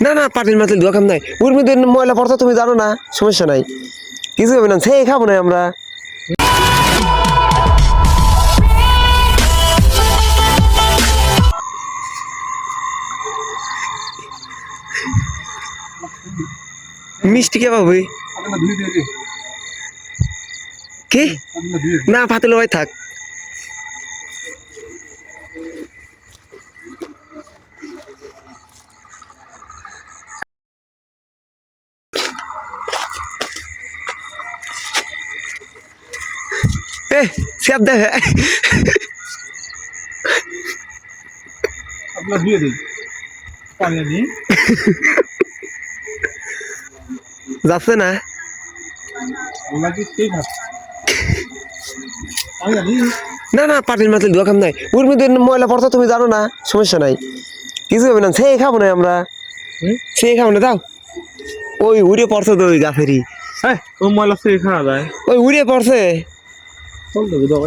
না না পাটির মাথায় ধোয়া কাম নাই ওর মধ্যে ময়লা পড়তো তুমি জানো না সমস্যা নাই কিছু হবে না সেই খাবো না আমরা মিষ্টি কে পাবো কি না পাতিল ভাই থাক এ সেব দে আপনার দিয়ে দিই পানি দিই যাচ্ছে না লাগে ঠিক আছে পানি দিই না না পাটির মাথায় ধোয়া কাম নাই ওর মধ্যে ময়লা পড়তো তুমি জানো না সমস্যা নাই কিছু হবে না সেই খাবো না আমরা সেই খাবো না দাও ওই উড়ে পড়ছে তো ওই গাছেরই হ্যাঁ ও ময়লা সে খাওয়া যায় ওই উড়ে পড়ছে চল দেবো দাও